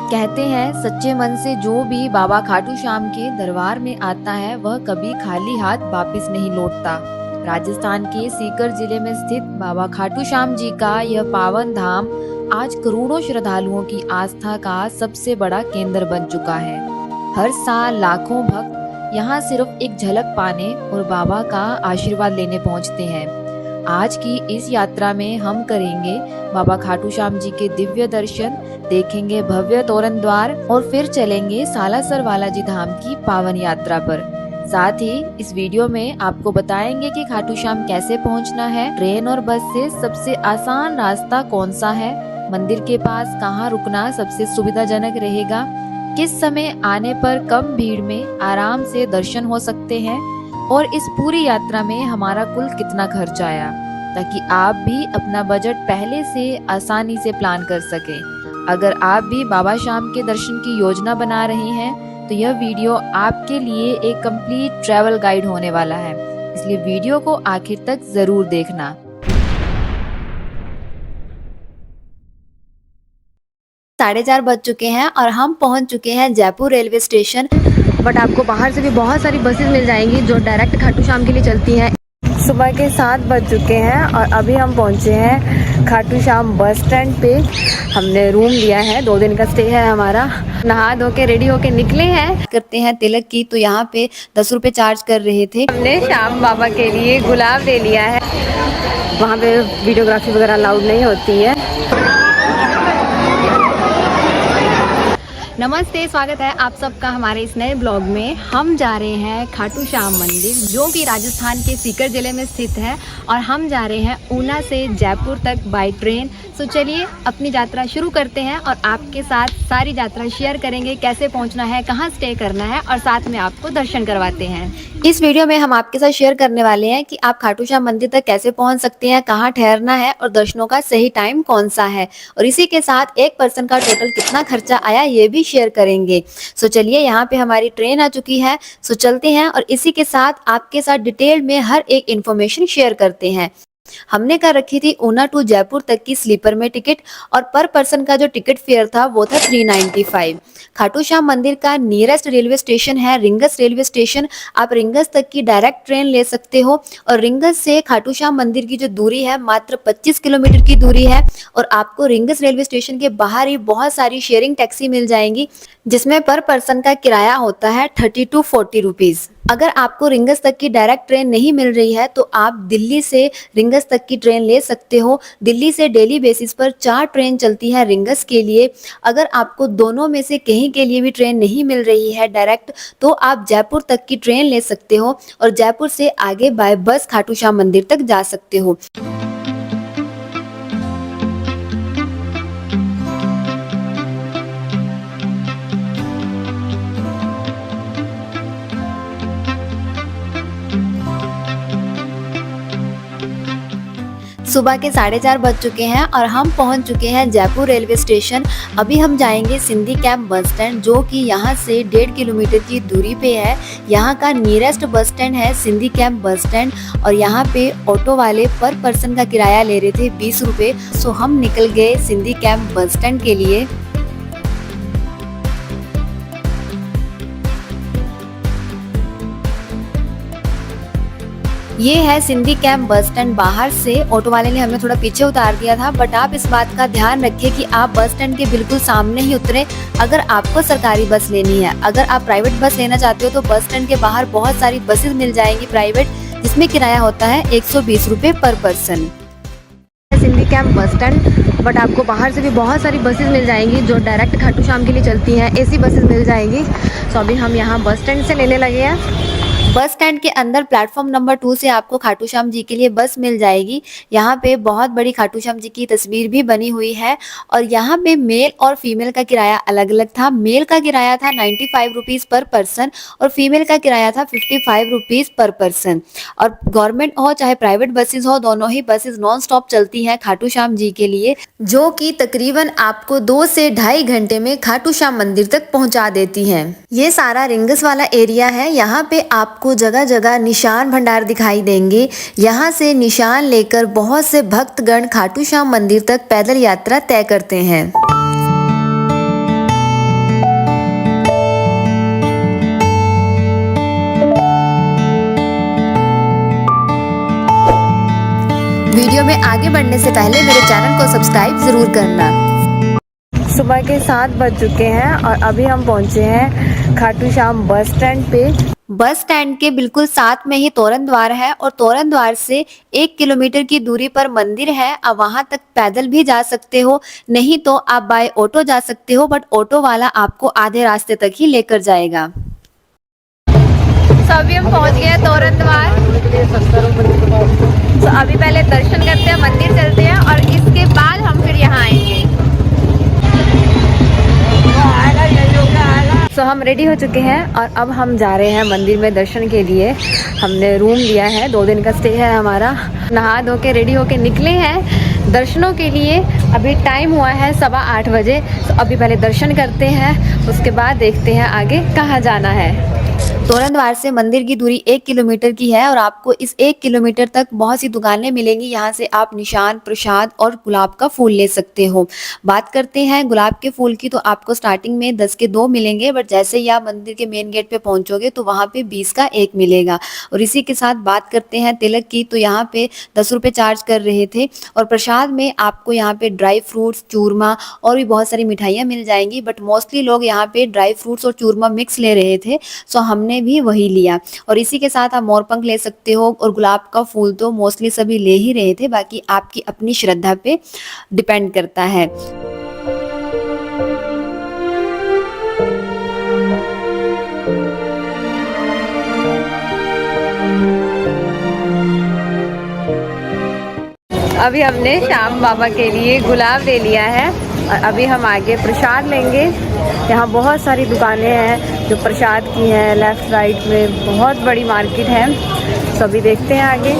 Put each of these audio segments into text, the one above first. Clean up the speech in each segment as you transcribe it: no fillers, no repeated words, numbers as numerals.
कहते हैं सच्चे मन से जो भी बाबा खाटू श्याम के दरबार में आता है वह कभी खाली हाथ वापस नहीं लौटता। राजस्थान के सीकर जिले में स्थित बाबा खाटू श्याम जी का यह पावन धाम आज करोड़ों श्रद्धालुओं की आस्था का सबसे बड़ा केंद्र बन चुका है। हर साल लाखों भक्त यहाँ सिर्फ एक झलक पाने और बाबा का आशीर्वाद लेने पहुँचते हैं। आज की इस यात्रा में हम करेंगे बाबा खाटू श्याम जी के दिव्य दर्शन, देखेंगे भव्य तोरण द्वार और फिर चलेंगे सालासर बालाजी धाम की पावन यात्रा पर। साथ ही इस वीडियो में आपको बताएंगे कि खाटू श्याम कैसे पहुंचना है, ट्रेन और बस से सबसे आसान रास्ता कौन सा है, मंदिर के पास कहां रुकना सबसे सुविधाजनक रहेगा, किस समय आने पर कम भीड़ में आराम से दर्शन हो सकते हैं और इस पूरी यात्रा में हमारा कुल कितना खर्च आया, ताकि आप भी अपना बजट पहले से आसानी से प्लान कर सके। अगर आप भी बाबा श्याम के दर्शन की योजना बना रहे हैं तो यह वीडियो आपके लिए एक कंप्लीट ट्रैवल गाइड होने वाला है, इसलिए वीडियो को आखिर तक जरूर देखना। साढ़े 4 बज चुके हैं और हम पहुंच चुके हैं जयपुर रेलवे स्टेशन। बट आपको बाहर से भी बहुत सारी बसेस मिल जाएंगी जो डायरेक्ट खाटू श्याम के लिए चलती हैं। सुबह के 7 बज चुके हैं और अभी हम पहुंचे हैं खाटू श्याम बस स्टैंड पे। हमने रूम लिया है, 2 दिन का स्टे है हमारा। नहा धो के रेडी होके निकले हैं। करते हैं तिलक की, तो यहाँ पे 10 रुपए चार्ज कर रहे थे। हमने श्याम बाबा के लिए गुलाब ले लिया है। वहाँ पे वीडियोग्राफी वगैरह अलाउड नहीं होती है। नमस्ते, स्वागत है आप सबका हमारे इस नए ब्लॉग में। हम जा रहे हैं खाटू श्याम मंदिर जो कि राजस्थान के सीकर जिले में स्थित है और हम जा रहे हैं ऊना से जयपुर तक बाय ट्रेन। तो चलिए अपनी यात्रा शुरू करते हैं और आपके साथ सारी यात्रा शेयर करेंगे, कैसे पहुंचना है, कहां स्टे करना है और साथ में आपको दर्शन करवाते हैं। इस वीडियो में हम आपके साथ शेयर करने वाले हैं कि आप खाटू श्याम मंदिर तक कैसे पहुंच सकते हैं, कहां ठहरना है और दर्शनों का सही टाइम कौन सा है, और इसी के साथ एक पर्सन का टोटल कितना खर्चा आया ये भी शेयर करेंगे। सो चलिए, यहाँ पे हमारी ट्रेन आ चुकी है। सो चलते हैं और इसी के साथ आपके साथ डिटेल में हर एक इन्फॉर्मेशन शेयर करते हैं। हमने कर रखी थी ऊना टू जयपुर तक की स्लीपर में टिकट और पर पर्सन का जो टिकट फेयर था वो था 395। खाटू श्याम मंदिर का नियरेस्ट रेलवे स्टेशन है रिंगस रेलवे स्टेशन। आप रिंगस तक की डायरेक्ट ट्रेन ले सकते हो और रिंगस से खाटू श्याम मंदिर की जो दूरी है मात्र 25 किलोमीटर की दूरी है। और आपको रिंगस रेलवे स्टेशन के बाहर ही बहुत सारी शेयरिंग टैक्सी मिल जाएंगी जिसमें पर पर्सन का किराया होता है 30 to 40 रुपीज। अगर आपको रिंगस तक की डायरेक्ट ट्रेन नहीं मिल रही है तो आप दिल्ली से रिंगस तक की ट्रेन ले सकते हो। दिल्ली से डेली बेसिस पर 4 ट्रेन चलती है रिंगस के लिए। अगर आपको दोनों में से कहीं के लिए भी ट्रेन नहीं मिल रही है डायरेक्ट तो आप जयपुर तक की ट्रेन ले सकते हो और जयपुर से आगे बाय बस खाटू श्याम मंदिर तक जा सकते हो। सुबह के 4:30 बज चुके हैं और हम पहुंच चुके हैं जयपुर रेलवे स्टेशन। अभी हम जाएंगे सिंधी कैंप बस स्टैंड जो कि यहां से 1.5 किलोमीटर की दूरी पे है। यहां का नियरेस्ट बस स्टैंड है सिंधी कैंप बस स्टैंड और यहां पे ऑटो वाले पर पर्सन का किराया ले रहे थे 20 रुपये। सो हम निकल गए सिंधी कैंप बस स्टैंड के लिए। ये है सिंधी कैंप बस स्टैंड। बाहर से ऑटो वाले ने हमें थोड़ा पीछे उतार दिया था, बट आप इस बात का ध्यान रखिए कि आप बस स्टैंड के बिल्कुल सामने ही उतरे अगर आपको सरकारी बस लेनी है। अगर आप प्राइवेट बस लेना चाहते हो तो बस स्टैंड के बाहर बहुत सारी बसेस मिल जाएंगी प्राइवेट, जिसमें किराया होता है 120 रुपये पर person. Sindhi camp bus stand, but आपको बाहर से भी बहुत सारी बसेस मिल जाएंगी जो डायरेक्ट खाटू श्याम के लिए चलती हैं। एसी बसेस मिल जाएंगी। सो अभी हम यहाँ बस स्टैंड से लेने लगे हैं। बस स्टैंड के अंदर प्लेटफॉर्म नंबर 2 से आपको खाटू श्याम जी के लिए बस मिल जाएगी। यहाँ पे बहुत बड़ी खाटू श्याम जी की तस्वीर भी बनी हुई है और यहाँ पे मेल और फीमेल का किराया अलग अलग था। मेल का किराया था 95 रुपीज़ पर पर्सन और फीमेल का किराया था 55 रुपीज़ पर पर्सन। और गवर्नमेंट हो चाहे प्राइवेट बसेस हो, दोनों ही बसेस नॉन स्टॉप चलती हैं खाटू श्याम जी के लिए, जो कि तकरीबन आपको 2 से ढाई घंटे में खाटू श्याम मंदिर तक पहुँचा देती हैं। ये सारा रिंगस वाला एरिया है। यहाँ पे आपको आपको जगह जगह निशान भंडार दिखाई देंगे। यहाँ से निशान लेकर बहुत से भक्तगण खाटू श्याम मंदिर तक पैदल यात्रा तय करते हैं। वीडियो में आगे बढ़ने से पहले मेरे चैनल को सब्सक्राइब जरूर करना। सुबह के 7 बज चुके हैं और अभी हम पहुंचे हैं खाटू श्याम बस स्टैंड पे। बस स्टैंड के बिल्कुल साथ में ही तोरण द्वार है और तोरण द्वार से 1 किलोमीटर की दूरी पर मंदिर है। आप वहां तक पैदल भी जा सकते हो, नहीं तो आप बाय ऑटो जा सकते हो, बट ऑटो वाला आपको आधे रास्ते तक ही लेकर जाएगा। तो अभी हम पहुंच गए तोरण द्वार। तो अभी पहले दर्शन करते हैं, मंदिर चलते हैं और इसके बाद हम फिर यहाँ आएंगे। तो हम रेडी हो चुके हैं और अब हम जा रहे हैं मंदिर में दर्शन के लिए। हमने रूम लिया है, 2 दिन का स्टे है हमारा। नहा धो के रेडी होके निकले हैं दर्शनों के लिए। अभी टाइम हुआ है 8:15 बजे। तो अभी पहले दर्शन करते हैं, उसके बाद देखते हैं आगे कहाँ जाना है। तोरण द्वार से मंदिर की दूरी 1 किलोमीटर की है और आपको इस 1 किलोमीटर तक बहुत सी दुकानें मिलेंगी। यहाँ से आप निशान, प्रसाद और गुलाब का फूल ले सकते हो। बात करते हैं गुलाब के फूल की, तो आपको स्टार्टिंग में 10 के 2 मिलेंगे, बट जैसे ही आप मंदिर के मेन गेट पे पहुंचोगे तो वहाँ पे 20 का 1 मिलेगा। और इसी के साथ बात करते हैं तिलक की, तो यहाँ पे 10 रुपये चार्ज कर रहे थे। और प्रसाद में आपको यहाँ पे ड्राई फ्रूट्स, चूरमा और भी बहुत सारी मिठाइयाँ मिल जाएंगी, बट मोस्टली लोग यहाँ पे ड्राई फ्रूट्स और चूरमा मिक्स ले रहे थे, सो हमने भी वही लिया। और इसी के साथ आप मोरपंख ले सकते हो और गुलाब का फूल तो मोस्टली सभी ले ही रहे थे, बाकी आपकी अपनी श्रद्धा पे डिपेंड करता है। अभी हमने श्याम बाबा के लिए गुलाब ले लिया है और अभी हम आगे प्रसाद लेंगे। यहाँ बहुत सारी दुकानें हैं जो प्रसाद की हैं, लेफ्ट राइट में बहुत बड़ी मार्केट है। तो अभी देखते हैं आगे।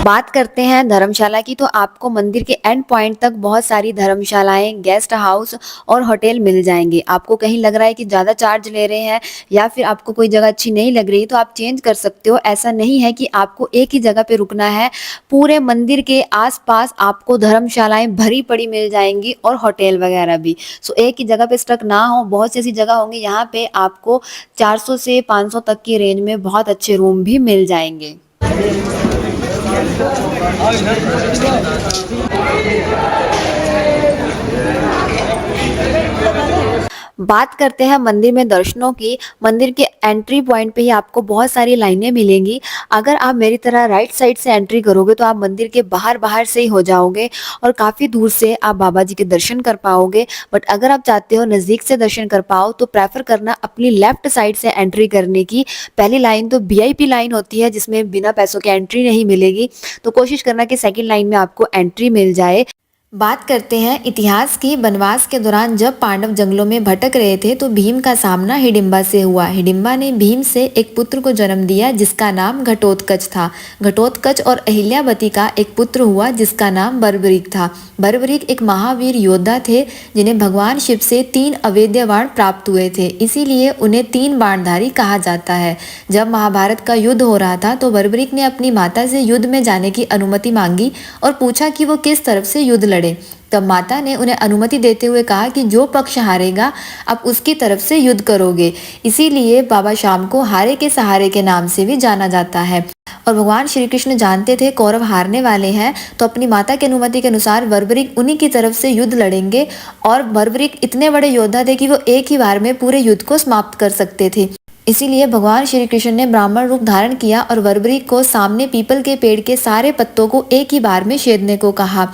बात करते हैं धर्मशाला की, तो आपको मंदिर के एंड पॉइंट तक बहुत सारी धर्मशालाएं, गेस्ट हाउस और होटल मिल जाएंगे। आपको कहीं लग रहा है कि ज़्यादा चार्ज ले रहे हैं या फिर आपको कोई जगह अच्छी नहीं लग रही, तो आप चेंज कर सकते हो। ऐसा नहीं है कि आपको एक ही जगह पे रुकना है। पूरे मंदिर के आसपास आपको धर्मशालाएं भरी पड़ी मिल जाएंगी और होटल वगैरह भी। सो एक ही जगह पे स्टक ना हो, बहुत सी ऐसी जगह होंगी यहाँ पे आपको 400 से 500 तक की रेंज में बहुत अच्छे रूम भी मिल जाएंगे। बात करते हैं मंदिर में दर्शनों की। मंदिर के एंट्री पॉइंट पे ही आपको बहुत सारी लाइनें मिलेंगी। अगर आप मेरी तरह राइट साइड से एंट्री करोगे तो आप मंदिर के बाहर से ही हो जाओगे और काफ़ी दूर से आप बाबा जी के दर्शन कर पाओगे। बट अगर आप चाहते हो नज़दीक से दर्शन कर पाओ तो प्रेफर करना अपनी लेफ्ट साइड से एंट्री करने की। पहली लाइन तो VIP लाइन होती है जिसमें बिना पैसों के एंट्री नहीं मिलेगी, तो कोशिश करना कि सेकेंड लाइन में आपको एंट्री मिल जाए। बात करते हैं इतिहास की। वनवास के दौरान जब पांडव जंगलों में भटक रहे थे तो भीम का सामना हिडिंबा से हुआ। हिडिंबा ने भीम से एक पुत्र को जन्म दिया जिसका नाम घटोत्कच था। घटोत्कच और अहिल्यावती का एक पुत्र हुआ जिसका नाम बर्बरीक था। बर्बरीक एक महावीर योद्धा थे जिन्हें भगवान शिव से 3 अवेद्य बाण प्राप्त हुए थे, इसीलिए उन्हें 3 बाणधारी कहा जाता है। जब महाभारत का युद्ध हो रहा था तो बर्बरीक ने अपनी माता से युद्ध में जाने की अनुमति मांगी और पूछा कि वो किस तरफ से युद्ध लड़े। तब माता ने उन्हें अनुमति देते हुए कहा कि जो पक्ष हारेगा आप उसकी तरफ से युद्ध करोगे। इसीलिए बाबा श्याम को हारे के सहारे के नाम से भी जाना जाता है। और भगवान श्री कृष्ण जानते थे कौरव हारने वाले हैं, तो अपनी माता की अनुमति के अनुसार बर्बरीक उन्हीं की तरफ से युद्ध लड़ेंगे। और बर्बरीक इतने बड़े योद्धा थे कि वो एक ही बार में पूरे युद्ध को समाप्त कर सकते थे। इसीलिए भगवान श्री कृष्ण ने ब्राह्मण रूप धारण किया और बर्बरीक को सामने पीपल के पेड़ के सारे पत्तों को एक ही बार में छेदने को कहा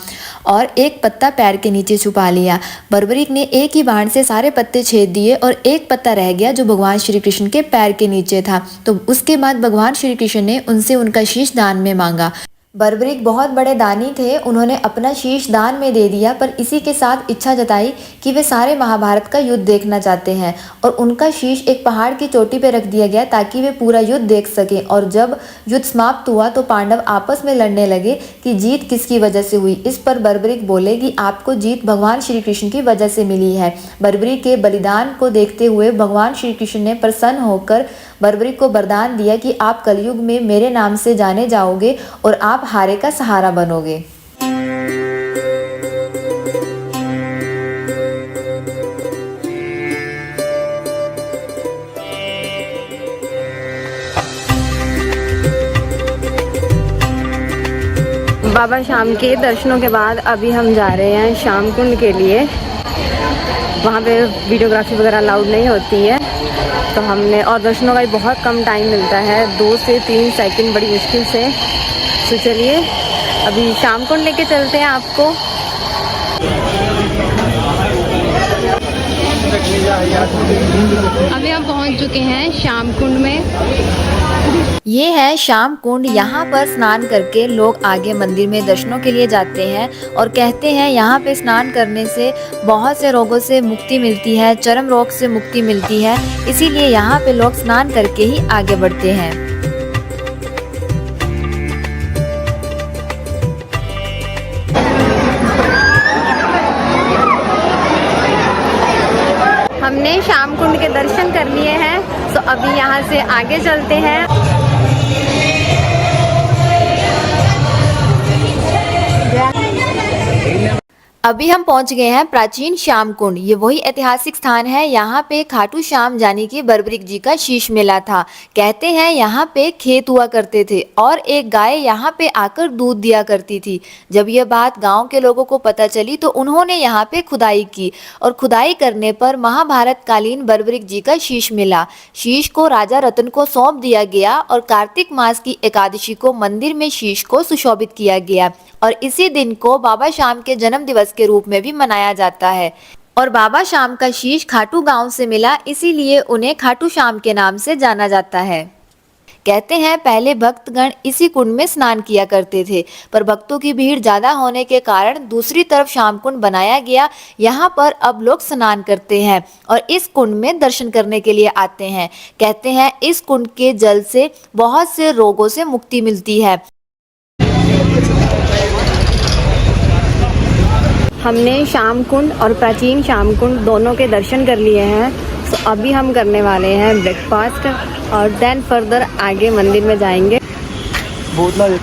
और एक पत्ता पैर के नीचे छुपा लिया। बर्बरीक ने एक ही बाण से सारे पत्ते छेद दिए और एक पत्ता रह गया जो भगवान श्री कृष्ण के पैर के नीचे था। तो उसके बाद भगवान श्री कृष्ण ने उनसे उनका शीश दान में मांगा। बर्बरीक बहुत बड़े दानी थे। उन्होंने अपना शीश दान में दे दिया, पर इसी के साथ इच्छा जताई कि वे सारे महाभारत का युद्ध देखना चाहते हैं और उनका शीश एक पहाड़ की चोटी पर रख दिया गया ताकि वे पूरा युद्ध देख सकें। और जब युद्ध समाप्त हुआ तो पांडव आपस में लड़ने लगे कि जीत किसकी वजह से हुई। इस पर बर्बरीक बोले कि आपको जीत भगवान श्री कृष्ण की वजह से मिली है। बर्बरीक के बलिदान को देखते हुए भगवान श्री कृष्ण ने प्रसन्न होकर बर्बरीक को वरदान दिया कि आप कलयुग में मेरे नाम से जाने जाओगे और आप हारे का सहारा बनोगे। बाबा शाम के दर्शनों के बाद अभी हम जा रहे हैं शाम कुंड के लिए। वहाँ पे वीडियोग्राफी वगैरह अलाउड नहीं होती है, तो हमने, और दर्शनों का भी बहुत कम टाइम मिलता है, 2 से 3 सेकंड बड़ी मुश्किल से। तो चलिए अभी शाम कुंड लेके चलते हैं आपको। अभी हम पहुंच चुके हैं शाम कुंड में। ये है शाम कुंड। यहाँ पर स्नान करके लोग आगे मंदिर में दर्शनों के लिए जाते हैं और कहते हैं यहाँ पे स्नान करने से बहुत से रोगों से मुक्ति मिलती है, चर्म रोग से मुक्ति मिलती है, इसीलिए यहाँ पे लोग स्नान करके ही आगे बढ़ते हैं। हमने शाम कुंड के दर्शन कर लिए हैं, तो अभी यहाँ से आगे चलते हैं। अभी हम पहुंच गए हैं प्राचीन श्याम कुंड। ये वही ऐतिहासिक स्थान है। यहाँ पे खाटू श्याम यानी कि बर्बरीक जी का शीश मिला था। कहते हैं यहाँ पे खेत हुआ करते थे और एक गाय यहाँ पे आकर दूध दिया करती थी। जब यह बात गांव के लोगों को पता चली तो उन्होंने यहाँ पे खुदाई की और खुदाई करने पर महाभारत कालीन बर्बरीक जी का शीश मिला। शीश को राजा रतन को सौंप दिया गया और कार्तिक मास की एकादशी को मंदिर में शीश को सुशोभित किया गया और इसी दिन को बाबा शाम के जन्म दिवस के रूप में भी मनाया जाता है। और बाबा शाम का शीश खाटू गांव से मिला, इसीलिए उन्हें खाटू श्याम के नाम से जाना जाता है। कहते हैं पहले भक्तगण इसी कुंड में स्नान किया करते थे, पर भक्तों की भीड़ ज्यादा होने के कारण दूसरी तरफ श्याम कुंड बनाया गया। यहाँ पर अब लोग स्नान करते हैं और इस कुंड में दर्शन करने के लिए आते हैं। कहते हैं इस कुंड के जल से बहुत से रोगों से मुक्ति मिलती है। हमने श्याम कुंड और प्राचीन श्याम कुंड दोनों के दर्शन कर लिए हैं। तो अभी हम करने वाले हैं ब्रेकफास्ट और देन फर्दर आगे मंदिर में जाएंगे।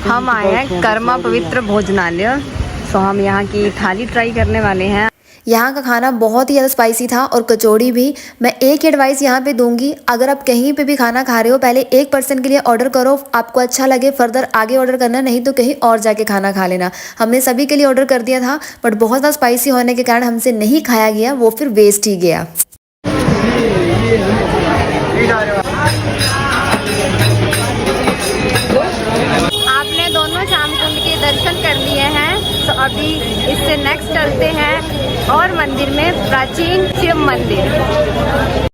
हम आए हैं कर्मा पवित्र भोजनालय, तो हम यहाँ की थाली ट्राई करने वाले हैं। यहाँ का खाना बहुत ही ज़्यादा स्पाइसी था और कचौड़ी भी। मैं एक ही एडवाइस यहाँ पे दूंगी, अगर आप कहीं पे भी खाना खा रहे हो पहले एक पर्सन के लिए ऑर्डर करो, आपको अच्छा लगे फर्दर आगे ऑर्डर करना, नहीं तो कहीं और जाके खाना खा लेना। हमने सभी के लिए ऑर्डर कर दिया था, बट बहुत ज़्यादा स्पाइसी होने के कारण हमसे नहीं खाया गया, वो फिर वेस्ट ही गया। आपने दोनों श्याम कुंड के दर्शन कर लिए हैं, तो अभी इससे नेक्स्ट चलते हैं और मंदिर में, प्राचीन शिव मंदिर।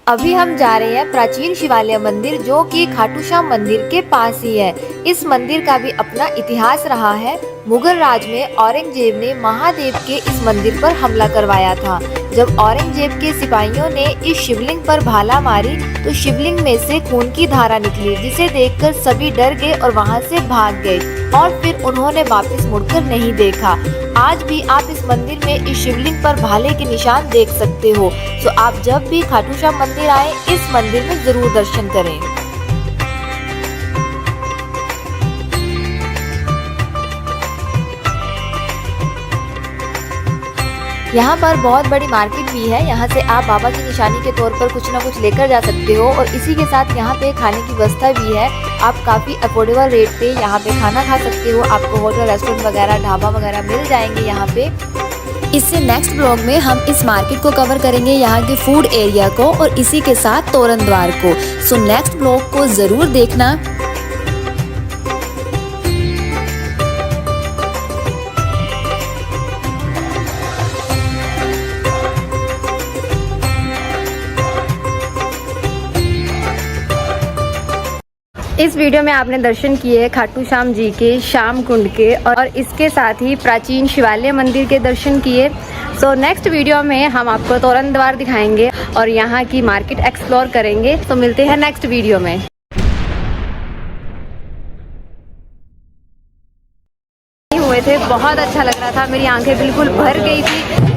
अभी हम जा रहे हैं प्राचीन शिवालय मंदिर, जो कि खाटू श्याम मंदिर के पास ही है। इस मंदिर का भी अपना इतिहास रहा है। मुगल राज में औरंगजेब ने महादेव के इस मंदिर पर हमला करवाया था। जब औरंगजेब के सिपाहियों ने इस शिवलिंग पर भाला मारी तो शिवलिंग में से खून की धारा निकली, जिसे देखकर सभी डर गए और वहां से भाग गए और फिर उन्होंने वापस मुड़कर नहीं देखा। आज भी आप इस मंदिर में इस शिवलिंग पर भाले के निशान देख सकते हो। तो आप जब भी खाटू श्याम मंदिर आए, इस मंदिर में जरूर दर्शन करें। यहाँ पर बहुत बड़ी मार्केट भी है। यहाँ से आप बाबा की निशानी के तौर पर कुछ ना कुछ लेकर जा सकते हो और इसी के साथ यहाँ पे खाने की व्यवस्था भी है। आप काफ़ी अफोर्डेबल रेट पे यहाँ पे खाना खा सकते हो। आपको होटल, रेस्टोरेंट वगैरह, ढाबा वगैरह मिल जाएंगे यहाँ पे। इससे नेक्स्ट ब्लॉग में हम इस मार्केट को कवर करेंगे, यहाँ के फूड एरिया को और इसी के साथ तोरण द्वार को। सो नेक्स्ट ब्लॉग को ज़रूर देखना। इस वीडियो में आपने दर्शन किए खाटू श्याम जी के, श्याम कुंड के और इसके साथ ही प्राचीन शिवालय मंदिर के दर्शन किए। सो नेक्स्ट वीडियो में हम आपको तोरण द्वार दिखाएंगे और यहाँ की मार्केट एक्सप्लोर करेंगे। तो मिलते हैं नेक्स्ट वीडियो में। हुए थे, बहुत अच्छा लग रहा था, मेरी आंखें बिल्कुल भर गई थी।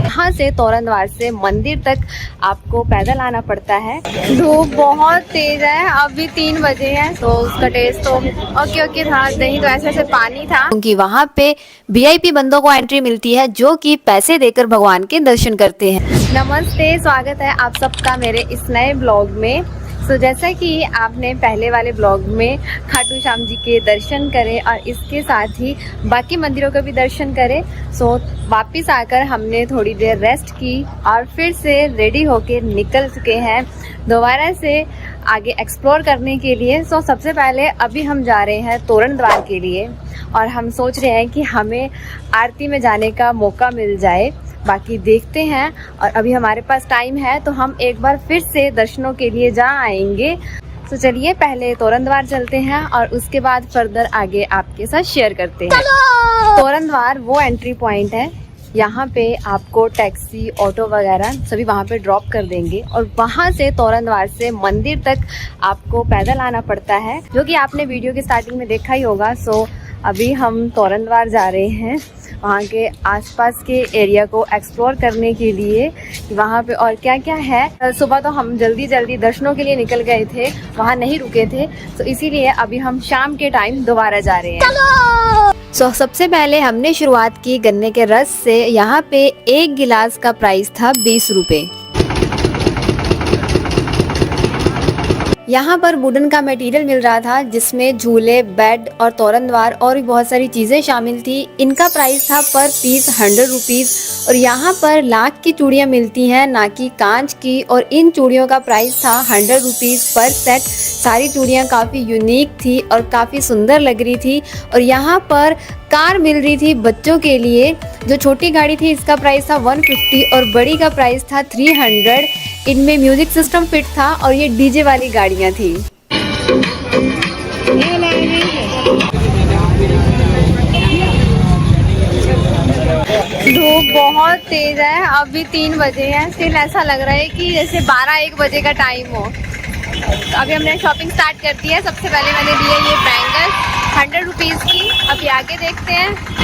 यहाँ से तोरण द्वार से मंदिर तक आपको पैदल आना पड़ता है। धूप बहुत तेज है, अभी 3 बजे है, तो उसका टेस्ट तो ओके था, नहीं तो ऐसे पानी था। क्योंकि वहाँ पे VIP बंदों को एंट्री मिलती है जो कि पैसे देकर भगवान के दर्शन करते हैं। नमस्ते, स्वागत है आप सबका मेरे इस नए ब्लॉग में। सो जैसा कि आपने पहले वाले ब्लॉग में खाटू श्याम जी के दर्शन करे और इसके साथ ही बाकी मंदिरों के भी दर्शन करे। सो वापस आकर हमने थोड़ी देर रेस्ट की और फिर से रेडी होके निकल चुके हैं दोबारा से आगे एक्सप्लोर करने के लिए। सो सबसे पहले अभी हम जा रहे हैं तोरण द्वार के लिए और हम सोच रहे हैं कि हमें आरती में जाने का मौका मिल जाए, बाकी देखते हैं। और अभी हमारे पास टाइम है तो हम एक बार फिर से दर्शनों के लिए जा आएंगे। तो चलिए पहले तोरण द्वार चलते हैं और उसके बाद फर्दर आगे आपके साथ शेयर करते हैं। तोरण द्वार वो एंट्री पॉइंट है, यहाँ पे आपको टैक्सी, ऑटो वगैरह सभी वहाँ पे ड्रॉप कर देंगे और वहाँ से तोरण द्वार से मंदिर तक आपको पैदल आना पड़ता है, जो कि आपने वीडियो की स्टार्टिंग में देखा ही होगा। सो अभी हम तोरण द्वार जा रहे हैं वहाँ के आसपास के एरिया को एक्सप्लोर करने के लिए, वहाँ पे और क्या क्या है। सुबह तो हम जल्दी दर्शनों के लिए निकल गए थे, वहाँ नहीं रुके थे, तो इसीलिए अभी हम शाम के टाइम दोबारा जा रहे हैं। सो सबसे पहले हमने शुरुआत की गन्ने के रस से। यहाँ पे 1 गिलास का प्राइस था 20 रुपए। यहाँ पर वुडन का मटेरियल मिल रहा था जिसमें झूले, बेड और तोरण द्वार और भी बहुत सारी चीज़ें शामिल थी। इनका प्राइस था पर पीस 100 रुपीज़। और यहाँ पर लाख की चूड़ियाँ मिलती हैं, ना कि कांच की, और इन चूड़ियों का प्राइस था 100 रुपीज़ पर सेट। सारी चूड़ियाँ काफ़ी यूनिक थी और काफ़ी सुंदर लग रही थी। और यहाँ पर कार मिल रही थी बच्चों के लिए। जो छोटी गाड़ी थी इसका प्राइस था 150 और बड़ी का प्राइस था 300। इनमें म्यूजिक सिस्टम फिट था और ये डीजे वाली गाड़ियाँ थी। धूप बहुत तेज है, अभी 3 बजे है, स्टिल ऐसा लग रहा है कि जैसे 12-1 बजे का टाइम हो। तो अभी हमने शॉपिंग स्टार्ट कर दी है। सबसे पहले मैंने लिए ये बैंगल्स 100 रुपीज़ की। अभी आगे देखते हैं।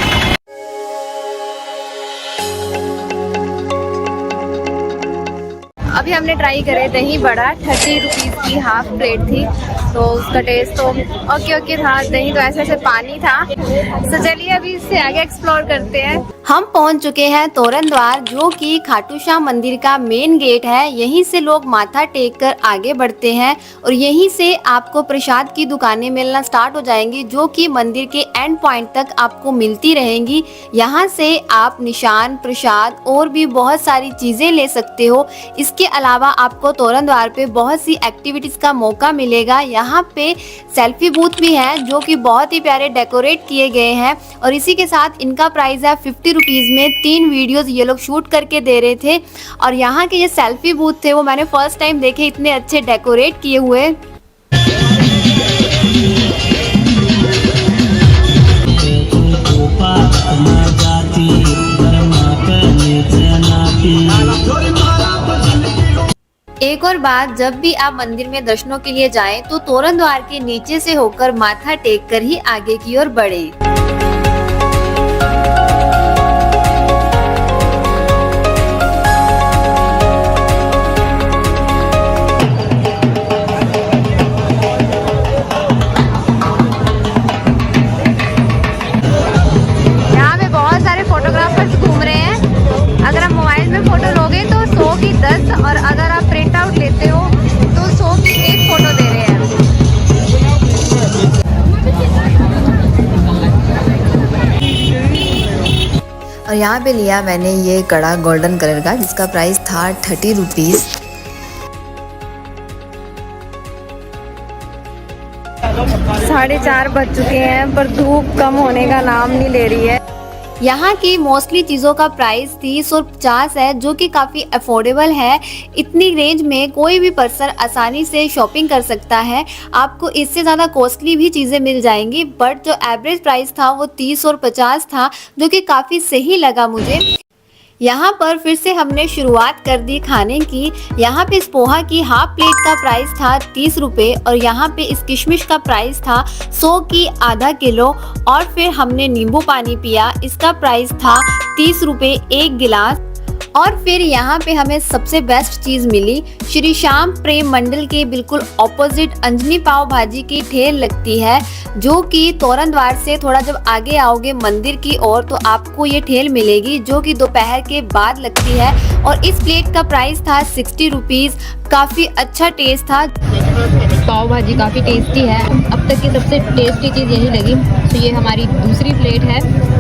अभी हमने ट्राई करे दही बड़ा, 30 रुपीज़ की हाफ प्लेट थी, तो उसका टेस्ट तो ओके था। दही तो ऐसे पानी था। तो चलिए अभी इससे आगे एक्सप्लोर करते हैं। हम पहुंच चुके हैं तोरण द्वार, जो कि खाटू श्याम मंदिर का मेन गेट है। यहीं से लोग माथा टेक कर आगे बढ़ते हैं और यहीं से आपको प्रसाद की दुकानें मिलना स्टार्ट हो जाएंगी, जो कि मंदिर के एंड पॉइंट तक आपको मिलती रहेंगी। यहाँ से आप निशान, प्रसाद और भी बहुत सारी चीजें ले सकते हो। इसके अलावा आपको तोरण द्वार पे बहुत सी एक्टिविटीज का मौका मिलेगा। यहाँ पे सेल्फी बूथ भी है जो कि बहुत ही प्यारे डेकोरेट किए गए हैं और इसी के साथ इनका प्राइस है 50 रुपीज़ में 3 वीडियोस ये लोग शूट करके दे रहे थे। और यहाँ के ये सेल्फी बूथ थे वो मैंने फर्स्ट टाइम देखे, इतने अच्छे डेकोरेट किए हुए। एक और बात, जब भी आप मंदिर में दर्शनों के लिए जाएं तो तोरण द्वार के नीचे से होकर माथा टेक कर ही आगे की ओर बढ़े। यहाँ पे बहुत सारे फोटोग्राफर्स घूम रहे हैं। अगर आप मोबाइल में फोटो लोगे तो 100 की 10 और अगर आप प्रिंट आउट लेते हो तो 100 की 1 फोटो दे रहे हैं। और यहाँ पे लिया मैंने ये कड़ा गोल्डन कलर का, जिसका प्राइस था 30 रुपीज़। साढ़े 4 बज चुके हैं पर धूप कम होने का नाम नहीं ले रही है। यहाँ की मोस्टली चीज़ों का प्राइस 30 और 50 है, जो कि काफ़ी अफोर्डेबल है। इतनी रेंज में कोई भी पर्सन आसानी से शॉपिंग कर सकता है। आपको इससे ज़्यादा कॉस्टली भी चीज़ें मिल जाएंगी, बट जो एवरेज प्राइस था वो 30 और 50 था, जो कि काफ़ी सही लगा मुझे। यहाँ पर फिर से हमने शुरुआत कर दी खाने की। यहाँ पे इस पोहा की हाफ प्लेट का प्राइस था 30 रुपये और यहाँ पे इस किशमिश का प्राइस था 100 की आधा किलो। और फिर हमने नींबू पानी पिया, इसका प्राइस था 30 रुपये 1 गिलास। और फिर यहाँ पे हमें सबसे बेस्ट चीज़ मिली, श्री श्याम प्रेम मंडल के बिल्कुल ऑपोजिट अंजनी पाव भाजी की ठेल लगती है, जो कि तोरण द्वार से थोड़ा जब आगे आओगे मंदिर की ओर तो आपको ये ठेल मिलेगी, जो कि दोपहर के बाद लगती है। और इस प्लेट का प्राइस था 60 रुपीज़। काफ़ी अच्छा टेस्ट था। पाव भाजी काफ़ी टेस्टी है, अब तक की सबसे टेस्टी चीज़ यही लगी। तो ये हमारी दूसरी प्लेट है।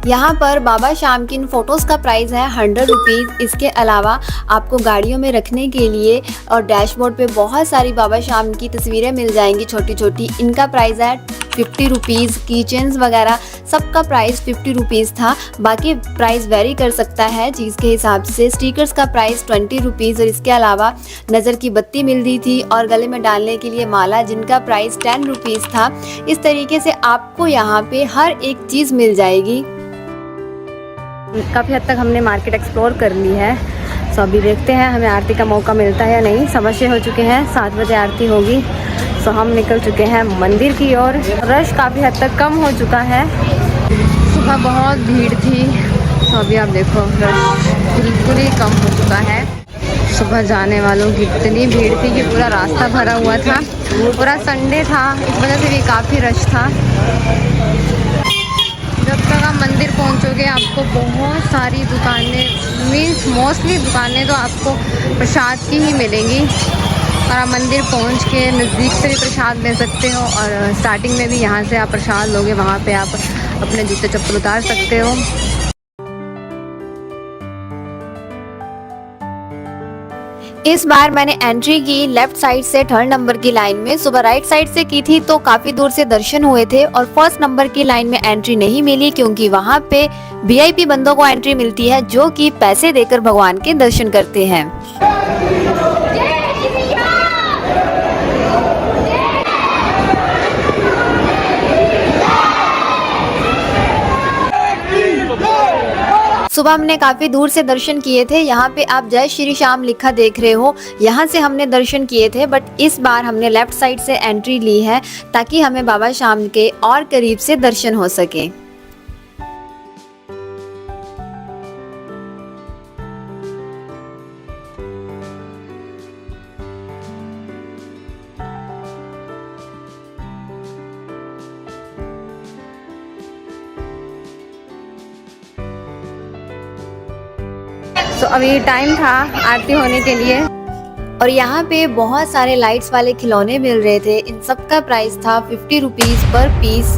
यहाँ पर बाबा श्याम की इन फोटोज़ का प्राइस है 100 रुपीज़। इसके अलावा आपको गाड़ियों में रखने के लिए और डैशबोर्ड पे बहुत सारी बाबा श्याम की तस्वीरें मिल जाएंगी छोटी छोटी, इनका प्राइस है 50 रुपीज़। कीचेन्स वगैरह सबका प्राइस 50 रुपीज़ था। बाकी प्राइस वेरी कर सकता है चीज़ के हिसाब से। स्टिकर्स का प्राइस 20 रुपीज़ और इसके अलावा नज़र की बत्ती मिल रही थी और गले में डालने के लिए माला, जिनका प्राइस 10 रुपीज़ था। इस तरीके से आपको यहाँ पे हर एक चीज़ मिल जाएगी। काफ़ी हद तक हमने मार्केट एक्सप्लोर कर ली है। सो अभी देखते हैं हमें आरती का मौका मिलता है या नहीं। 7 हो चुके हैं, 7 बजे आरती होगी। सो हम निकल चुके हैं मंदिर की ओर। रश काफ़ी हद तक कम हो चुका है। सुबह बहुत भीड़ थी, तो अभी आप देखो रश बिल्कुल ही कम हो चुका है। सुबह जाने वालों की इतनी भीड़ थी कि पूरा रास्ता भरा हुआ था। पूरा संडे था, इस वजह से भी काफ़ी रश था। जब तक आप मंदिर पहुंचोगे आपको बहुत सारी दुकानें, मीन्स मोस्टली दुकानें तो आपको प्रसाद की ही मिलेंगी। और आप मंदिर पहुंच के नज़दीक से भी प्रसाद ले सकते हो और स्टार्टिंग में भी यहाँ से आप प्रसाद लोगे, वहाँ पे आप अपने जूते चप्पल उतार सकते हो। इस बार मैंने एंट्री की लेफ्ट साइड से 3rd नंबर की लाइन में। सुबह राइट साइड से की थी तो काफी दूर से दर्शन हुए थे और 1st नंबर की लाइन में एंट्री नहीं मिली, क्योंकि वहाँ पे VIP बंदों को एंट्री मिलती है, जो कि पैसे देकर भगवान के दर्शन करते हैं। सुबह हमने काफी दूर से दर्शन किए थे। यहाँ पे आप जय श्री श्याम लिखा देख रहे हो, यहाँ से हमने दर्शन किए थे। बट इस बार हमने लेफ्ट साइड से एंट्री ली है ताकि हमें बाबा श्याम के और करीब से दर्शन हो सके। तो अभी टाइम था आरती होने के लिए। और यहाँ पे बहुत सारे लाइट्स वाले खिलौने मिल रहे थे। इन सब का प्राइस था 50 रुपीज़ पर पीस।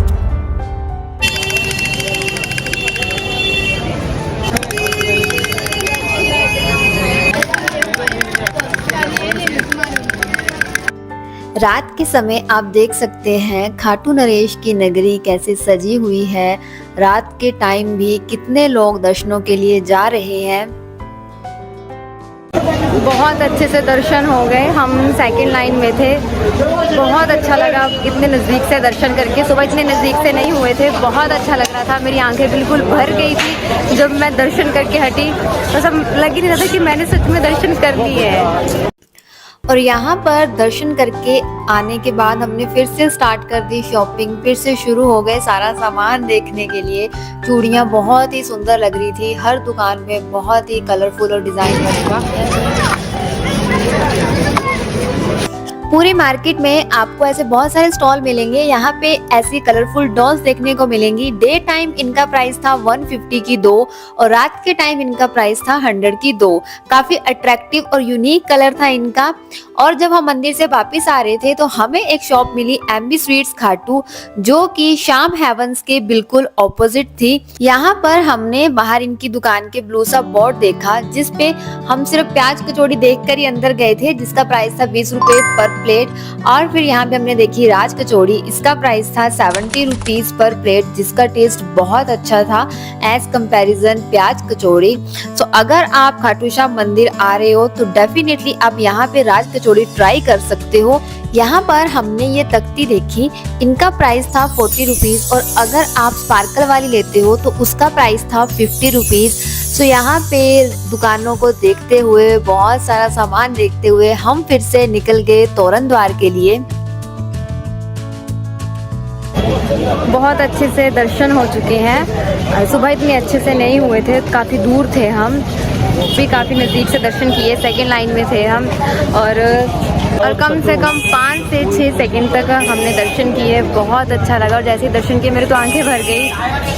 रात के समय आप देख सकते हैं खाटू नरेश की नगरी कैसे सजी हुई है। रात के टाइम भी कितने लोग दर्शनों के लिए जा रहे हैं। बहुत अच्छे से दर्शन हो गए। हम 2nd लाइन में थे। बहुत अच्छा लगा इतने नज़दीक से दर्शन करके। सुबह इतने नज़दीक से नहीं हुए थे, बहुत अच्छा लग रहा था। मेरी आंखें बिल्कुल भर गई थी जब मैं दर्शन करके हटी। बस अब लग ही नहीं रहा था कि मैंने सच में दर्शन कर लिए हैं। और यहाँ पर दर्शन करके आने के बाद हमने फिर से स्टार्ट कर दी शॉपिंग। फिर से शुरू हो गए सारा सामान देखने के लिए। चूड़ियाँ बहुत ही सुंदर लग रही थी, हर दुकान में बहुत ही कलरफुल और डिज़ाइन बना। पूरी मार्केट में आपको ऐसे बहुत सारे स्टॉल मिलेंगे। यहाँ पे ऐसी कलरफुल डॉल्स देखने को मिलेंगी। डे टाइम इनका प्राइस था 150 की 2 और रात के टाइम इनका प्राइस था 100 की 2। काफी अट्रैक्टिव और यूनिक कलर था इनका। और जब हम मंदिर से वापस आ रहे थे तो हमें एक शॉप मिली MB स्वीट्स खाटू, जो कि श्याम हेवंस के बिल्कुल ऑपोजिट थी। यहाँ पर हमने बाहर इनकी दुकान के ब्लू सा बोर्ड देखा, जिसपे हम सिर्फ प्याज कचौड़ी देखकर ही अंदर गए थे, जिसका प्राइस था 20 रुपए पर प्लेट। और फिर यहाँ पे हमने देखी राज कचौड़ी, इसका प्राइस था 70 रुपीज पर प्लेट, जिसका टेस्ट बहुत अच्छा था एज कंपैरिजन प्याज कचौड़ी। सो अगर आप खाटू श्याम मंदिर आ रहे हो तो डेफिनेटली आप यहाँ पे राज कचौड़ी ट्राई कर सकते हो। यहाँ पर हमने ये तख्ती देखी, इनका प्राइस था 40 रुपीज और अगर आप स्पार्कल वाली लेते हो तो उसका प्राइस था 50 रुपीज। सो यहाँ पे दुकानों को देखते हुए, बहुत सारा सामान देखते हुए हम फिर से निकल गए तोरण द्वार के लिए। बहुत अच्छे से दर्शन हो चुके हैं। सुबह इतने अच्छे से नहीं हुए थे, काफ़ी दूर थे हम, भी काफ़ी नज़दीक से दर्शन किए। सेकंड लाइन में थे हम और कम से कम 5 से 6 सेकंड तक हमने दर्शन किए। बहुत अच्छा लगा और जैसे ही दर्शन किए मेरे तो आंखें भर गई,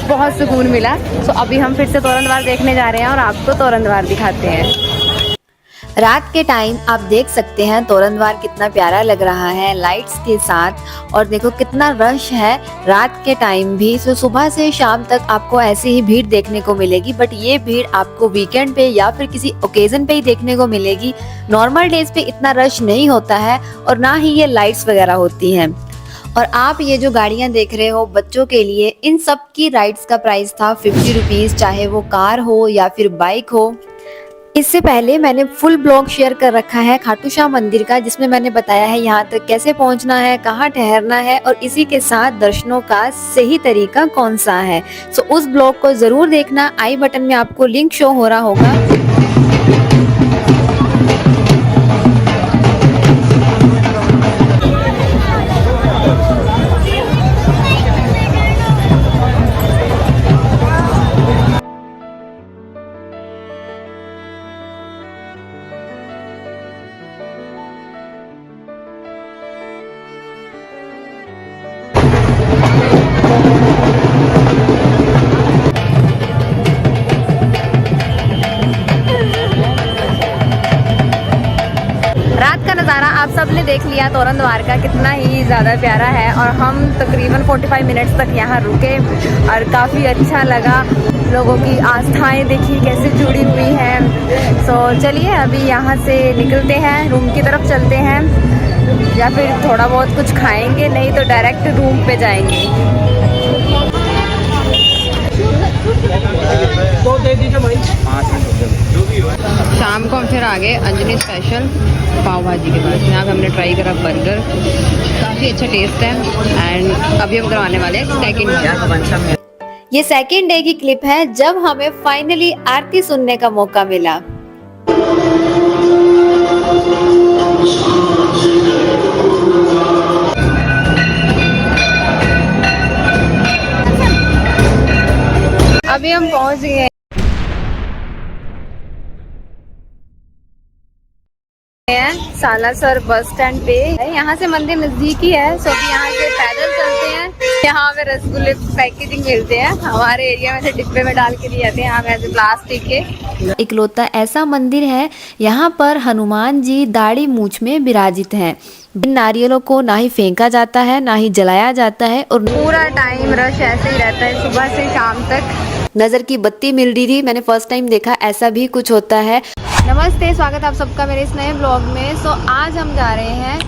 बहुत सुकून मिला। सो अभी हम फिर से तोरण द्वार देखने जा रहे हैं और आपको तोरण द्वार दिखाते हैं। रात के टाइम आप देख सकते हैं तोरण द्वार कितना प्यारा लग रहा है लाइट्स के साथ, और देखो कितना रश है रात के टाइम भी। सो सुबह से शाम तक आपको ऐसी ही भीड़ देखने को मिलेगी, बट ये भीड़ आपको वीकेंड पे या फिर किसी ओकेजन पे ही देखने को मिलेगी। नॉर्मल डेज पे इतना रश नहीं होता है और ना ही ये लाइट्स वगैरह होती हैं। और आप ये जो गाड़ियां देख रहे हो बच्चों के लिए, इन सब की राइड्स का प्राइस था 50 रुपीज, चाहे वो कार हो या फिर बाइक हो। इससे पहले मैंने फुल ब्लॉग शेयर कर रखा है खाटू श्याम मंदिर का, जिसमें मैंने बताया है यहाँ तक कैसे पहुँचना है, कहाँ ठहरना है और इसी के साथ दर्शनों का सही तरीका कौन सा है। सो उस ब्लॉग को जरूर देखना, आई बटन में आपको लिंक शो हो रहा होगा। रात का नज़ारा आप सब ने देख लिया तोरण द्वार का, कितना ही ज़्यादा प्यारा है। और हम तकरीबन 45 मिनट्स तक यहाँ रुके और काफ़ी अच्छा लगा। लोगों की आस्थाएं देखी कैसे जुड़ी हुई हैं। सो चलिए अभी यहाँ से निकलते हैं, रूम की तरफ चलते हैं या फिर थोड़ा बहुत कुछ खाएंगे, नहीं तो डायरेक्ट रूम पे जाएंगे। तो दे दीजिए भाई। शाम को हम फिर आ गए अंजनी स्पेशल पाव भाजी के पास। यहाँ पे हमने ट्राई करा बर्गर, काफ़ी अच्छा टेस्ट है। एंड अभी हम करवाने वाले हैं सेकंड। ये सेकेंड डे की क्लिप है जब हमें फाइनली आरती सुनने का मौका मिला। अभी हम पहुँच गए हैं सालासर बस स्टैंड पे। यहाँ से मंदिर नजदीक ही है, सो अभी यहाँ से पैदल चलते हैं। यहाँ पे रसगुल्ले पैकेजिंग मिलते हैं, हमारे एरिया में से डिब्बे में डाल के दिए जाते हैं, यहाँ पे ऐसे प्लास्टिक के। इकलौता ऐसा मंदिर है यहाँ पर हनुमान जी दाढ़ी मूछ में विराजित हैं। इन नारियलों को ना ही फेंका जाता है ना ही जलाया जाता है और पूरा टाइम रश ऐसे ही रहता है सुबह से शाम तक। नजर की बत्ती मिल रही थी, मैंने फर्स्ट टाइम देखा ऐसा भी कुछ होता है। नमस्ते, स्वागत आप सबका मेरे इस नए ब्लॉग में। सो आज हम जा रहे हैं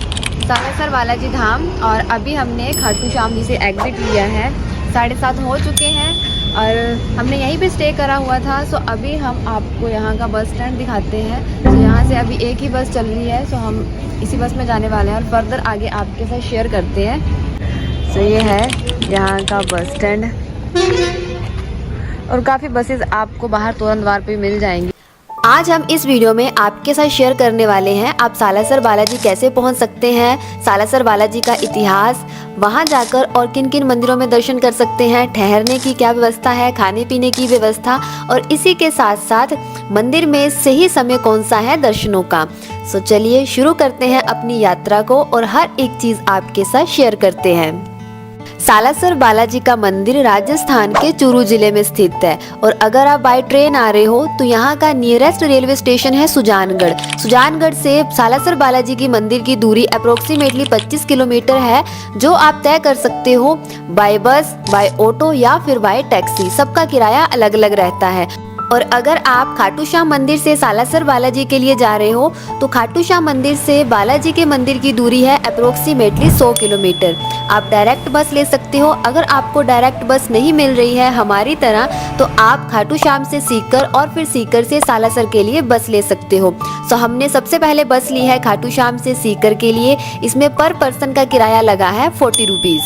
सालासर बालाजी धाम और अभी हमने खाटू श्याम जी से एग्जिट लिया है। 7:30 हो चुके हैं और हमने यहीं पे स्टे करा हुआ था। सो अभी हम आपको यहाँ का बस स्टैंड दिखाते हैं। तो यहाँ से अभी एक ही बस चल रही है, सो हम इसी बस में जाने वाले हैं और फर्दर आगे आपके साथ शेयर करते हैं। सो ये है यहाँ का बस स्टैंड और काफ़ी बसेस आपको बाहर तोरण द्वार पे मिल जाएंगी। आज हम इस वीडियो में आपके साथ शेयर करने वाले हैं आप सालासर बालाजी कैसे पहुंच सकते हैं, सालासर बालाजी का इतिहास, वहां जाकर और किन किन मंदिरों में दर्शन कर सकते हैं, ठहरने की क्या व्यवस्था है, खाने पीने की व्यवस्था और इसी के साथ साथ मंदिर में सही समय कौन सा है दर्शनों का। सो चलिए शुरू करते हैं अपनी यात्रा को और हर एक चीज आपके साथ शेयर करते हैं। सालासर बालाजी का मंदिर राजस्थान के चूरू जिले में स्थित है और अगर आप बाय ट्रेन आ रहे हो तो यहाँ का नियरेस्ट रेलवे स्टेशन है सुजानगढ़। सुजानगढ़ से सालासर बालाजी की मंदिर की दूरी अप्रोक्सीमेटली 25 किलोमीटर है, जो आप तय कर सकते हो बाय बस, बाय ऑटो या फिर बाय टैक्सी। सबका किराया अलग अलग रहता है और अगर आप खाटू श्याम मंदिर से सालासर बालाजी के लिए जा रहे हो तो खाटू श्याम मंदिर से बालाजी के मंदिर की दूरी है अप्रोक्सीमेटली 100 किलोमीटर। आप डायरेक्ट बस ले सकते हो। अगर आपको डायरेक्ट बस नहीं मिल रही है हमारी तरह तो आप खाटू श्याम से सीकर और फिर सीकर से सालासर के लिए बस ले सकते हो। सो हमने सबसे पहले बस ली है खाटू श्याम से सीकर के लिए। इसमें पर पर्सन का किराया लगा है 40 रुपीज़।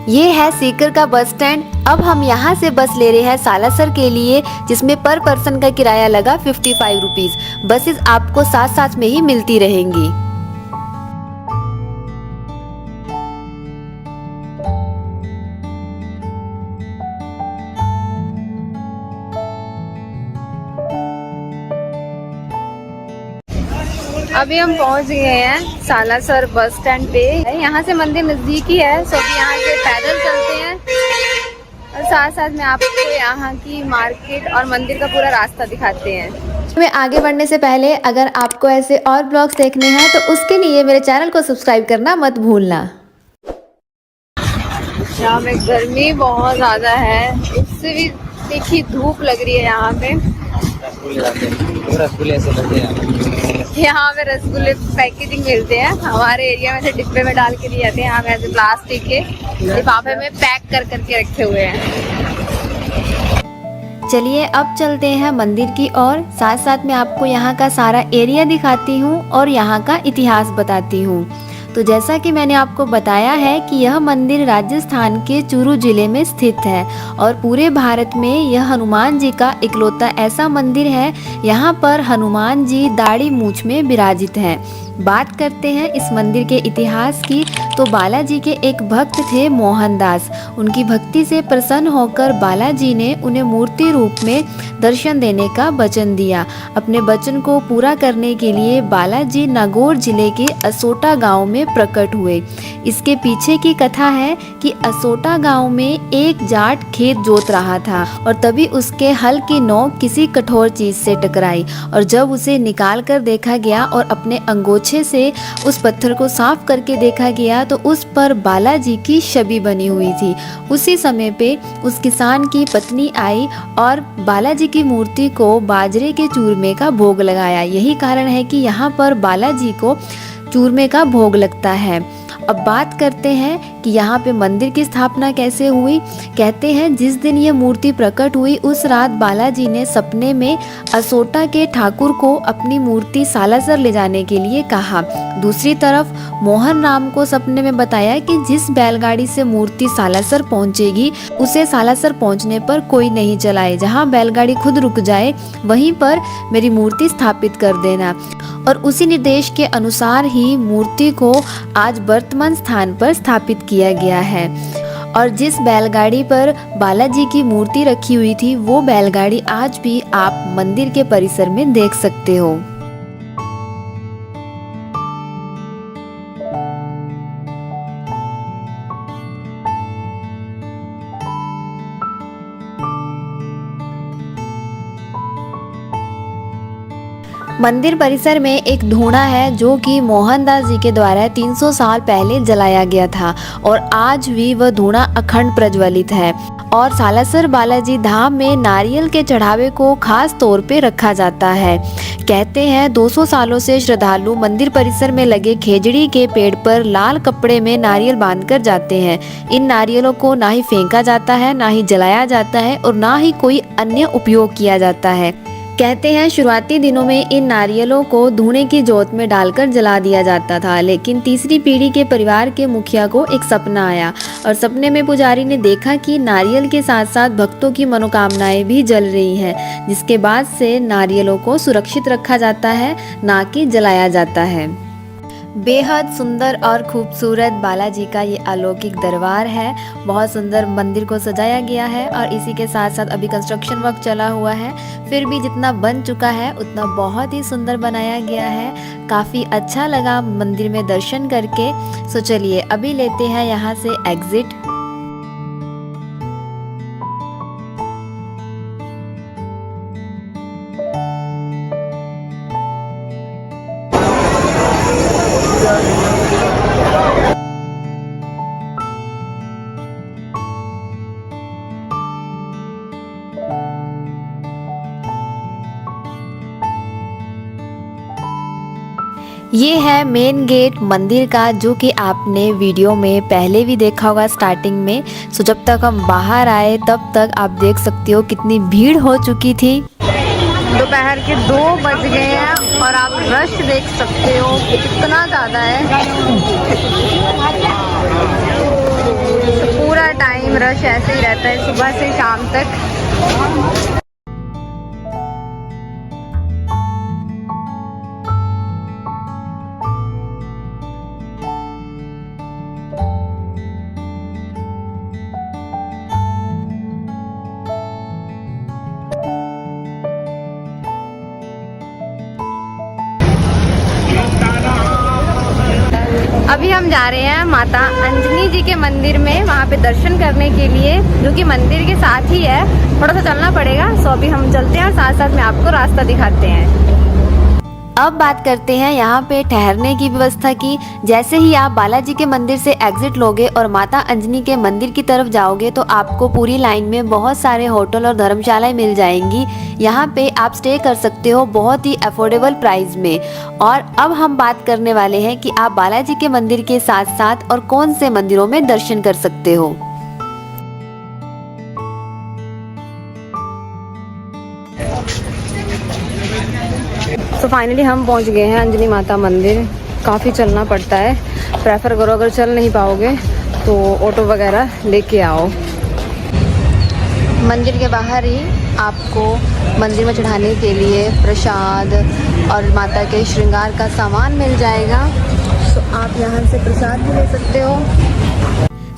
ये है सीकर का बस स्टैंड। अब हम यहाँ से बस ले रहे हैं सालासर के लिए, जिसमें पर पर्सन का किराया लगा 55 रुपीज़। बसेस आपको साथ साथ में ही मिलती रहेंगी। अभी हम पहुंच गए हैं सालासर बस स्टैंड पे। यहाँ से मंदिर नज़दीक ही है, सो अभी यहाँ से पैदल चलते हैं और साथ साथ में आपको यहाँ की मार्केट और मंदिर का पूरा रास्ता दिखाते हैं। में आगे बढ़ने से पहले अगर आपको ऐसे और ब्लॉग्स देखने हैं तो उसके लिए मेरे चैनल को सब्सक्राइब करना मत भूलना। यहाँ पे गर्मी बहुत ज़्यादा है, उससे भी तीखी धूप लग रही है। यहाँ पे रसगुल्ले पैकेजिंग मिलते हैं। हमारे एरिया में से डिब्बे में डाल के दिए जाते हैं। यहाँ पे ऐसे प्लास्टिक के लिफाफे में पैक कर करके रखे हुए हैं। चलिए अब चलते हैं मंदिर की ओर। साथ साथ में आपको यहाँ का सारा एरिया दिखाती हूँ और यहाँ का इतिहास बताती हूँ। तो जैसा कि मैंने आपको बताया है कि यह मंदिर राजस्थान के चूरू जिले में स्थित है और पूरे भारत में यह हनुमान जी का इकलौता ऐसा मंदिर है। यहाँ पर हनुमान जी दाढ़ी मूंछ में विराजित हैं। बात करते हैं इस मंदिर के इतिहास की तो बालाजी के एक भक्त थे मोहनदास। उनकी भक्ति से प्रसन्न होकर बालाजी ने उन्हें मूर्ति रूप में दर्शन देने का वचन दिया। अपने वचन को पूरा करने के लिए बालाजी नागौर जिले के असोटा गांव में प्रकट हुए। इसके पीछे की कथा है कि असोटा गांव में एक जाट खेत जोत रहा था और तभी उसके हल की नोक किसी कठोर चीज से टकराई और जब उसे निकाल कर देखा गया और अपने अंगोछे से उस पत्थर को साफ करके देखा गया तो उस पर बालाजी की छवि बनी हुई थी। उसी समय पे उस किसान की पत्नी आई और बालाजी की मूर्ति को बाजरे के चूरमे का भोग लगाया। यही कारण है कि यहाँ पर बालाजी को चूरमे का भोग लगता है। अब बात करते हैं कि यहाँ पे मंदिर की स्थापना कैसे हुई। कहते हैं जिस दिन ये मूर्ति प्रकट हुई उस रात बालाजी ने सपने में असोटा के ठाकुर को अपनी मूर्ति सालासर ले जाने के लिए कहा। दूसरी तरफ मोहन राम को सपने में बताया कि जिस बैलगाड़ी से मूर्ति सालासर पहुंचेगी उसे सालासर पहुंचने पर कोई नहीं चलाए। जहां बैलगाड़ी खुद रुक जाए वहीं पर मेरी मूर्ति स्थापित कर देना। और उसी निर्देश के अनुसार ही मूर्ति को आज वर्तमान स्थान पर स्थापित किया गया है। और जिस बैलगाड़ी पर बालाजी की मूर्ति रखी हुई थी वो बैलगाड़ी आज भी आप मंदिर के परिसर में देख सकते हो। मंदिर परिसर में एक धूणा है जो कि मोहनदास जी के द्वारा 300 साल पहले जलाया गया था और आज भी वह धूणा अखंड प्रज्वलित है। और सालासर बालाजी धाम में नारियल के चढ़ावे को खास तौर पे रखा जाता है। कहते हैं 200 सालों से श्रद्धालु मंदिर परिसर में लगे खेजड़ी के पेड़ पर लाल कपड़े में नारियल बांधकर जाते हैं। इन नारियलों को ना ही फेंका जाता है, ना ही जलाया जाता है और ना ही कोई अन्य उपयोग किया जाता है। कहते हैं शुरुआती दिनों में इन नारियलों को धूने की जोत में डालकर जला दिया जाता था, लेकिन तीसरी पीढ़ी के परिवार के मुखिया को एक सपना आया और सपने में पुजारी ने देखा कि नारियल के साथ साथ भक्तों की मनोकामनाएं भी जल रही हैं, जिसके बाद से नारियलों को सुरक्षित रखा जाता है, ना कि जलाया जाता है। बेहद सुंदर और खूबसूरत बालाजी का ये अलौकिक दरबार है। बहुत सुंदर मंदिर को सजाया गया है और इसी के साथ साथ अभी कंस्ट्रक्शन वर्क चला हुआ है, फिर भी जितना बन चुका है उतना बहुत ही सुंदर बनाया गया है। काफ़ी अच्छा लगा मंदिर में दर्शन करके। सो चलिए अभी लेते हैं यहाँ से एग्जिट। ये है मेन गेट मंदिर का, जो कि आपने वीडियो में पहले भी देखा होगा स्टार्टिंग में। सो जब तक हम बाहर आए तब तक आप देख सकते हो कितनी भीड़ हो चुकी थी। दोपहर के 2 बज गए हैं और आप रश देख सकते हो कितना ज़्यादा है। पूरा टाइम रश ऐसे ही रहता है सुबह से शाम तक। अभी हम जा रहे हैं माता अंजनी जी के मंदिर में, वहाँ पे दर्शन करने के लिए, जो कि मंदिर के साथ ही है। थोड़ा सा चलना पड़ेगा। सो अभी हम चलते हैं और साथ साथ में आपको रास्ता दिखाते हैं। अब बात करते हैं यहाँ पे ठहरने की व्यवस्था की। जैसे ही आप बालाजी के मंदिर से एग्जिट लोगे और माता अंजनी के मंदिर की तरफ जाओगे तो आपको पूरी लाइन में बहुत सारे होटल और धर्मशालाएं मिल जाएंगी। यहाँ पे आप स्टे कर सकते हो बहुत ही अफोर्डेबल प्राइस में। और अब हम बात करने वाले हैं कि आप बालाजी के मंदिर के साथ साथ और कौन से मंदिरों में दर्शन कर सकते हो। तो फाइनली हम पहुंच गए हैं अंजनी माता मंदिर। काफ़ी चलना पड़ता है, प्रेफर करो अगर चल नहीं पाओगे तो ऑटो वगैरह लेके आओ। मंदिर के बाहर ही आपको मंदिर में चढ़ाने के लिए प्रसाद और माता के श्रृंगार का सामान मिल जाएगा। तो आप यहाँ से प्रसाद भी ले सकते हो।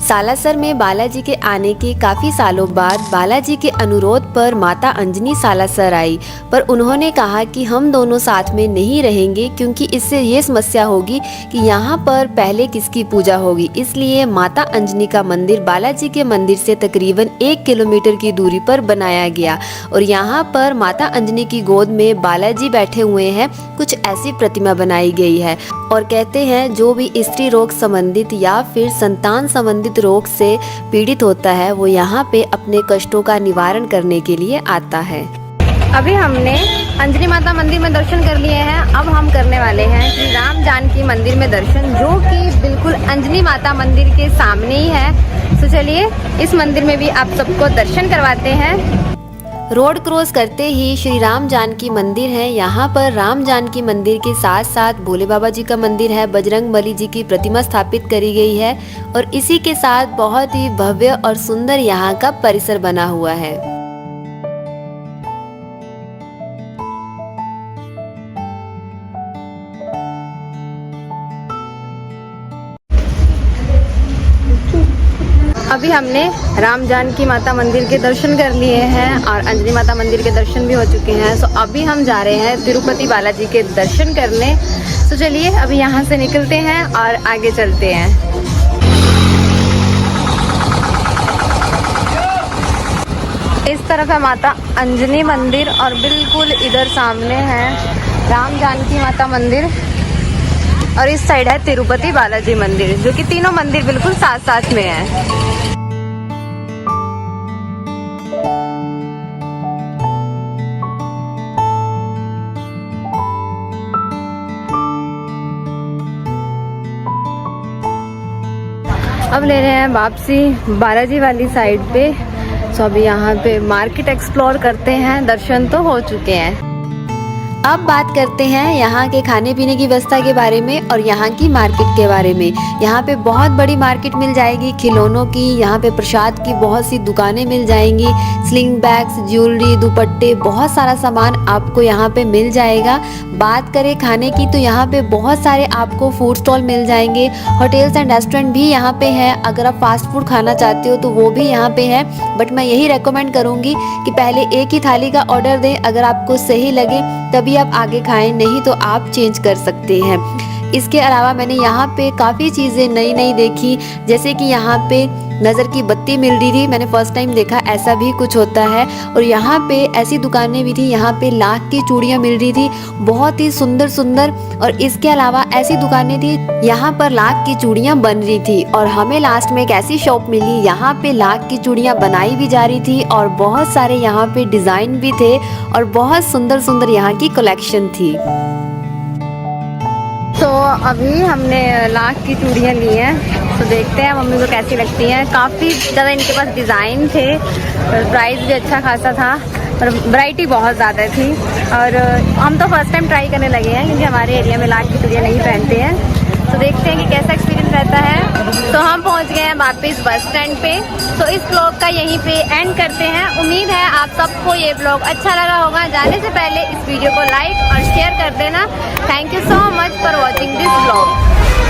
सालासर में बालाजी के आने के काफ़ी सालों बाद बालाजी के अनुरोध पर माता अंजनी सालासर आई, पर उन्होंने कहा कि हम दोनों साथ में नहीं रहेंगे क्योंकि इससे ये समस्या होगी कि यहाँ पर पहले किसकी पूजा होगी। इसलिए माता अंजनी का मंदिर बालाजी के मंदिर से तकरीबन 1 किलोमीटर की दूरी पर बनाया गया और यहाँ पर माता अंजनी की गोद में बालाजी बैठे हुए हैं। कुछ ऐसी प्रतिमा बनाई गई है और कहते हैं जो भी स्त्री रोग संबंधित या फिर संतान संबंधित रोग से पीड़ित होता है वो यहाँ पे अपने कष्टों का निवारण करने के लिए आता है। अभी हमने अंजनी माता मंदिर में दर्शन कर लिए हैं। अब हम करने वाले हैं श्री राम जानकी मंदिर में दर्शन, जो कि बिल्कुल अंजनी माता मंदिर के सामने ही है। तो चलिए इस मंदिर में भी आप सबको दर्शन करवाते हैं। रोड क्रॉस करते ही श्री राम जानकी मंदिर है। यहाँ पर राम जानकी मंदिर के साथ साथ भोले बाबा जी का मंदिर है, बजरंग बली जी की प्रतिमा स्थापित करी गई है और इसी के साथ बहुत ही भव्य और सुंदर यहाँ का परिसर बना हुआ है। अभी हमने राम जानकी माता मंदिर के दर्शन कर लिए हैं और अंजनी माता मंदिर के दर्शन भी हो चुके हैं। सो अभी हम जा रहे हैं तिरुपति बालाजी के दर्शन करने। तो चलिए अभी यहाँ से निकलते हैं और आगे चलते हैं। इस तरफ है माता अंजनी मंदिर और बिल्कुल इधर सामने है राम जानकी माता मंदिर और इस साइड है तिरुपति बालाजी मंदिर, जो कि तीनों मंदिर बिल्कुल साथ साथ में है। अब ले रहे हैं वापसी बालाजी वाली साइड पे। तो अभी यहाँ पे मार्केट एक्सप्लोर करते हैं। दर्शन तो हो चुके हैं। अब बात करते हैं यहाँ के खाने पीने की व्यवस्था के बारे में और यहाँ की मार्केट के बारे में। यहाँ पे बहुत बड़ी मार्केट मिल जाएगी खिलौनों की। यहाँ पे प्रसाद की बहुत सी दुकानें मिल जाएंगी, स्लिंग बैग्स, ज्वेलरी, दुपट्टे, बहुत सारा सामान आपको यहाँ पे मिल जाएगा। बात करें खाने की तो यहाँ पे बहुत सारे आपको फूड स्टॉल मिल जाएंगे। होटल्स एंड रेस्टोरेंट भी यहाँ पे है। अगर आप फास्ट फूड खाना चाहते हो तो वो भी यहाँ पे है, बट मैं यही रेकमेंड करूँगी कि पहले एक ही थाली का ऑर्डर दें। अगर आपको सही लगे तभी आप आगे खाएं, नहीं तो आप चेंज कर सकते हैं। इसके अलावा मैंने यहाँ पे काफ़ी चीज़ें नई नई देखी, जैसे कि यहाँ पे नज़र की बत्ती मिल रही थी। मैंने फर्स्ट टाइम देखा ऐसा भी कुछ होता है। और यहाँ पे ऐसी दुकानें भी थी, यहाँ पे लाख की चूड़ियाँ मिल रही थी, बहुत ही सुंदर सुंदर। और इसके अलावा ऐसी दुकानें थी यहाँ पर लाख की चूड़ियाँ बन रही थी। और हमें लास्ट में एक ऐसी शॉप मिली, यहाँ पे लाख की चूड़ियाँ बनाई भी जा रही थी और बहुत सारे यहाँ पे डिज़ाइन भी थे और बहुत सुंदर सुंदर यहाँ की कलेक्शन थी। तो अभी हमने लाख की चूड़ियाँ ली हैं, तो देखते हैं मम्मी को कैसी लगती हैं। काफ़ी ज़्यादा इनके पास डिज़ाइन थे और प्राइस भी अच्छा खासा था और वैरायटी बहुत ज़्यादा थी। और हम तो फर्स्ट टाइम ट्राई करने लगे हैं क्योंकि हमारे एरिया में लाख की चूड़ियाँ नहीं पहनते हैं। तो देखते हैं कि कैसा एक्सपीरियंस रहता है। तो हम पहुंच गए हैं वापस बस स्टैंड पे। तो इस ब्लॉग का यहीं पे एंड करते हैं। उम्मीद है आप सबको ये ब्लॉग अच्छा लगा होगा। जाने से पहले इस वीडियो को लाइक और शेयर कर देना। Thank you so much for watching this blog.